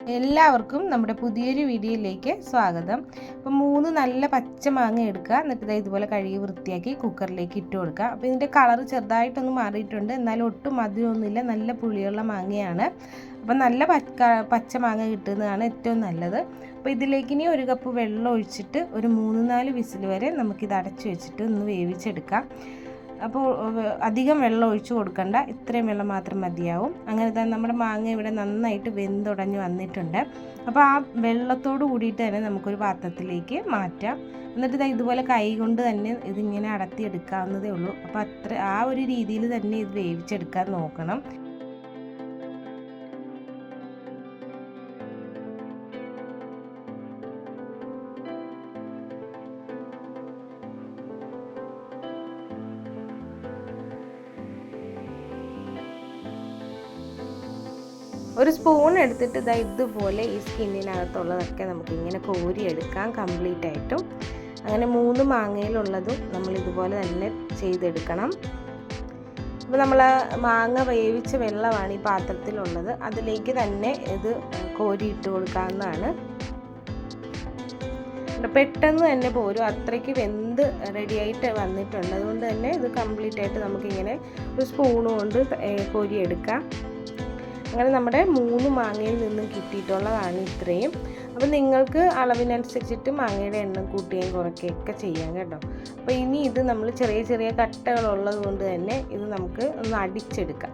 എല്ലാവർക്കും നമ്മുടെ പുതിയൊരു വീഡിയോയിലേക്ക് സ്വാഗതം. അപ്പോൾ 3 നല്ല പച്ച മാങ്ങ എടുക്കുക, എന്നിട്ട് ഇതുപോലെ കഴുകി വൃത്തിയാക്കി കുക്കറിലേക്ക് ഇട്ട് കൊടുക്കുക. അപ്പോൾ ഇതിൻ്റെ കളർ ചെറുതായിട്ടൊന്ന് മാറിയിട്ടുണ്ട്, എന്നാലും ഒട്ടും മധുരമൊന്നുമില്ല, നല്ല പുളിയുള്ള മാങ്ങയാണ്. അപ്പോൾ നല്ല പച്ച മാങ്ങ കിട്ടുന്നതാണ് ഏറ്റവും നല്ലത്. അപ്പോൾ ഇതിലേക്ക് ഇനി 1 കപ്പ് വെള്ളം ഒഴിച്ചിട്ട് ഒരു 3-4 വിസിൽ വരെ നമുക്കിത് അടച്ചു വെച്ചിട്ട് ഒന്ന് വേവിച്ചെടുക്കാം. അപ്പോൾ അധികം വെള്ളം ഒഴിച്ച് കൊടുക്കണ്ട, ഇത്രയും വെള്ളം മാത്രം മതിയാവും. അങ്ങനെ തന്നെ നമ്മുടെ മാങ്ങ ഇവിടെ നന്നായിട്ട് വെന്തുടഞ്ഞ് വന്നിട്ടുണ്ട്. അപ്പോൾ ആ വെള്ളത്തോട് കൂടിയിട്ട് തന്നെ നമുക്കൊരു പാത്രത്തിലേക്ക് മാറ്റാം. എന്നിട്ട് ഇതുപോലെ കൈ കൊണ്ട് തന്നെ ഇതിങ്ങനെ അടർത്തിയെടുക്കാവുന്നതേ ഉള്ളൂ. അപ്പോൾ ആ ഒരു രീതിയിൽ തന്നെ ഇത് വേവിച്ചെടുക്കാൻ നോക്കണം. ഒരു സ്പൂൺ എടുത്തിട്ട് ഇതുപോലെ ഈ സ്കിന്നിനകത്തുള്ളതൊക്കെ നമുക്കിങ്ങനെ കോരിയെടുക്കാം കംപ്ലീറ്റ് ആയിട്ടും. അങ്ങനെ 3 മാങ്ങയിലുള്ളതും നമ്മൾ ഇതുപോലെ തന്നെ ചെയ്തെടുക്കണം. അപ്പോൾ നമ്മൾ മാങ്ങ വേവിച്ച വെള്ളമാണ് ഈ പാത്രത്തിലുള്ളത്, അതിലേക്ക് തന്നെ ഇത് കോരിയിട്ട് കൊടുക്കാവുന്നതാണ്. പെട്ടെന്ന് തന്നെ പോരും, അത്രയ്ക്ക് വെന്ത് റെഡിയായിട്ട് വന്നിട്ടുണ്ട്. അതുകൊണ്ട് തന്നെ ഇത് കംപ്ലീറ്റ് ആയിട്ട് നമുക്കിങ്ങനെ ഒരു സ്പൂൺ കൊണ്ട് കോരിയെടുക്കാം. അങ്ങനെ നമ്മുടെ 3 മാങ്ങയിൽ നിന്നും കിട്ടിയിട്ടുള്ളതാണ് ഇത്രയും. അപ്പോൾ നിങ്ങൾക്ക് അളവിനനുസരിച്ചിട്ട് മാങ്ങയുടെ എണ്ണം കൂട്ടുകയും കുറയ്ക്കുകയൊക്കെ ചെയ്യാം കേട്ടോ. അപ്പോൾ ഇനി ഇത് നമ്മൾ ചെറിയ ചെറിയ കട്ടകളുള്ളത് കൊണ്ട് തന്നെ ഇത് നമുക്ക് ഒന്ന് അടിച്ചെടുക്കാം.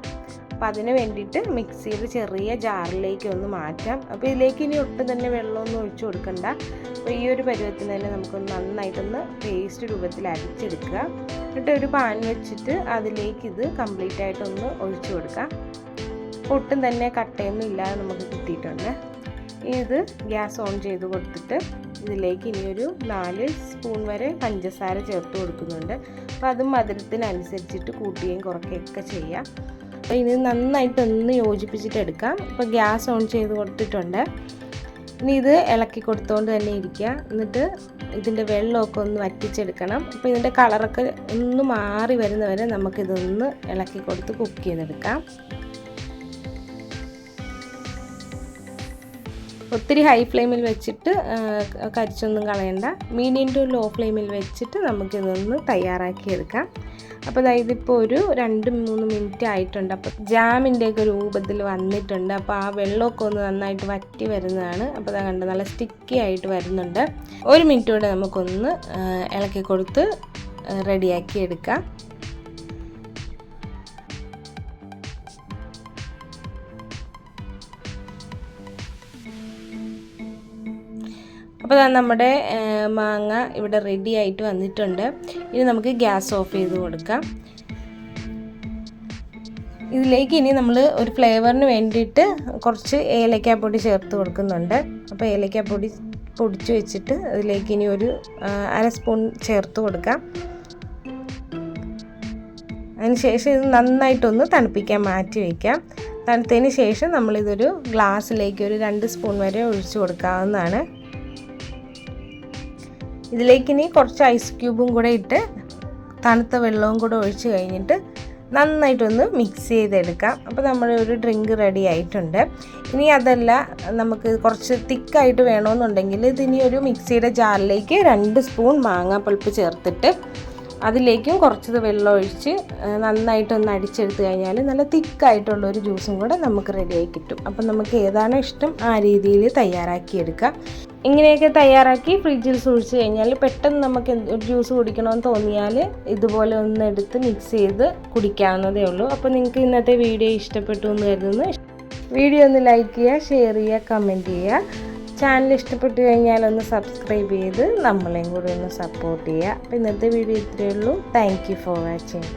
അപ്പോൾ അതിന് വേണ്ടിയിട്ട് മിക്സിയുടെ ചെറിയ ജാറിലേക്ക് ഒന്ന് മാറ്റാം. അപ്പോൾ ഇതിലേക്ക് ഇനി ഒട്ടും തന്നെ വെള്ളമൊന്നും ഒഴിച്ചു കൊടുക്കണ്ട. അപ്പോൾ ഈ ഒരു പരുവത്തിന് തന്നെ നമുക്കൊന്ന് നന്നായിട്ടൊന്ന് പേസ്റ്റ് രൂപത്തിൽ അടിച്ചെടുക്കുക. എന്നിട്ട് ഒരു പാൻ വെച്ചിട്ട് അതിലേക്ക് ഇത് കംപ്ലീറ്റ് ആയിട്ടൊന്ന് ഒഴിച്ചു കൊടുക്കാം. ഒട്ടും തന്നെ കട്ടയൊന്നും ഇല്ലാതെ നമുക്ക് കിട്ടിയിട്ടുണ്ട്. ഇത് ഗ്യാസ് ഓൺ ചെയ്ത് കൊടുത്തിട്ട് ഇതിലേക്ക് ഇനിയൊരു 4 സ്പൂൺ വരെ പഞ്ചസാര ചേർത്ത് കൊടുക്കുന്നുണ്ട്. അപ്പോൾ അതും മധുരത്തിനനുസരിച്ചിട്ട് കൂട്ടുകയും കുറയ്ക്കുകയൊക്കെ ചെയ്യാം. അപ്പോൾ ഇത് നന്നായിട്ടൊന്ന് യോജിപ്പിച്ചിട്ട് എടുക്കാം. ഇപ്പോൾ ഗ്യാസ് ഓൺ ചെയ്ത് കൊടുത്തിട്ടുണ്ട്. ഇനി ഇത് ഇളക്കി കൊടുത്തുകൊണ്ട് തന്നെ ഇരിക്കുക. എന്നിട്ട് ഇതിൻ്റെ വെള്ളമൊക്കെ ഒന്ന് വറ്റിച്ചെടുക്കണം. അപ്പോൾ ഇതിൻ്റെ കളറൊക്കെ ഒന്ന് മാറി വരുന്നവരെ നമുക്കിതൊന്ന് ഇളക്കി കൊടുത്ത് കുക്ക് ചെയ്തെടുക്കാം. ഒത്തിരി ഹൈ ഫ്ലെയിമിൽ വെച്ചിട്ട് കരിച്ചൊന്നും കളയണ്ട, മീഡിയം ടു ലോ ഫ്ലെയിമിൽ വെച്ചിട്ട് നമുക്കിതൊന്ന് തയ്യാറാക്കിയെടുക്കാം. അപ്പോൾ ഇതിപ്പോൾ ഒരു 2-3 മിനിറ്റ് ആയിട്ടുണ്ട്. അപ്പോൾ ജാമിൻ്റെയൊക്കെ രൂപത്തിൽ വന്നിട്ടുണ്ട്. അപ്പോൾ ആ വെള്ളമൊക്കെ ഒന്ന് നന്നായിട്ട് വറ്റി വരുന്നതാണ്. അപ്പോൾ കണ്ട് നല്ല സ്റ്റിക്കി ആയിട്ട് വരുന്നുണ്ട്. 1 മിനിറ്റ് കൂടെ നമുക്കൊന്ന് ഇളക്കി കൊടുത്ത് റെഡിയാക്കി എടുക്കാം. അപ്പോൾ നമ്മുടെ മാങ്ങ ഇവിടെ റെഡി ആയിട്ട് വന്നിട്ടുണ്ട്. ഇനി നമുക്ക് ഗ്യാസ് ഓഫ് ചെയ്ത് കൊടുക്കാം. ഇതിലേക്ക് ഇനി നമ്മൾ ഒരു ഫ്ലേവറിന് വേണ്ടിയിട്ട് കുറച്ച് ഏലക്കാപ്പൊടി ചേർത്ത് കൊടുക്കുന്നുണ്ട്. അപ്പോൾ ഏലക്കാപ്പൊടി പൊടിച്ച് വെച്ചിട്ട് അതിലേക്ക് ഇനി ഒരു 1/2 സ്പൂൺ ചേർത്ത് കൊടുക്കാം. അതിനുശേഷം ഇത് നന്നായിട്ടൊന്ന് തണുപ്പിക്കാൻ മാറ്റി വയ്ക്കാം. തണുത്തതിന് ശേഷം നമ്മളിതൊരു ഗ്ലാസ്സിലേക്ക് ഒരു 2 സ്പൂൺ വരെ ഒഴിച്ചു കൊടുക്കാവുന്നതാണ്. ഇതിലേക്ക് ഇനി കുറച്ച് ഐസ് ക്യൂബും കൂടെ ഇട്ട് തണുത്ത വെള്ളവും കൂടെ ഒഴിച്ച് കഴിഞ്ഞിട്ട് നന്നായിട്ടൊന്ന് മിക്സ് ചെയ്തെടുക്കാം. അപ്പോൾ നമ്മുടെ ഒരു ഡ്രിങ്ക് റെഡി ആയിട്ടുണ്ട്. ഇനി അതല്ല, നമുക്ക് കുറച്ച് തിക്കായിട്ട് വേണമെന്നുണ്ടെങ്കിൽ ഇതിനി ഒരു മിക്സിയുടെ ജാറിലേക്ക് 2 സ്പൂൺ മാങ്ങാ പൾപ്പ് ചേർത്തിട്ട് അതിലേക്കും കുറച്ച് വെള്ളം ഒഴിച്ച് നന്നായിട്ടൊന്ന് അടിച്ചെടുത്ത് കഴിഞ്ഞാൽ നല്ല തിക്കായിട്ടുള്ളൊരു ജ്യൂസും കൂടെ നമുക്ക് റെഡിയായി കിട്ടും. അപ്പം നമുക്ക് ഏതാണോ ഇഷ്ടം ആ രീതിയിൽ തയ്യാറാക്കിയെടുക്കാം. ഇങ്ങനെയൊക്കെ തയ്യാറാക്കി ഫ്രിഡ്ജിൽ സൂക്ഷിച്ച് കഴിഞ്ഞാൽ പെട്ടെന്ന് നമുക്ക് ഒരു ജ്യൂസ് കുടിക്കണമെന്ന് തോന്നിയാൽ ഇതുപോലെ ഒന്ന് എടുത്ത് മിക്സ് ചെയ്ത് കുടിക്കാവുന്നതേ ഉള്ളൂ. അപ്പോൾ നിങ്ങൾക്ക് ഇന്നത്തെ വീഡിയോ ഇഷ്ടപ്പെട്ടു എന്ന് കരുതുന്നു. വീഡിയോ ഒന്ന് ലൈക്ക് ചെയ്യുക, ഷെയർ ചെയ്യുക, കമൻറ്റ് ചെയ്യുക. ചാനൽ ഇഷ്ടപ്പെട്ടു കഴിഞ്ഞാൽ ഒന്ന് സബ്സ്ക്രൈബ് ചെയ്ത് നമ്മളെയും കൂടി ഒന്ന് സപ്പോർട്ട് ചെയ്യുക. അപ്പോൾ ഇന്നത്തെ വീഡിയോ ഇത്രയേ ഉള്ളൂ. Thank you for watching.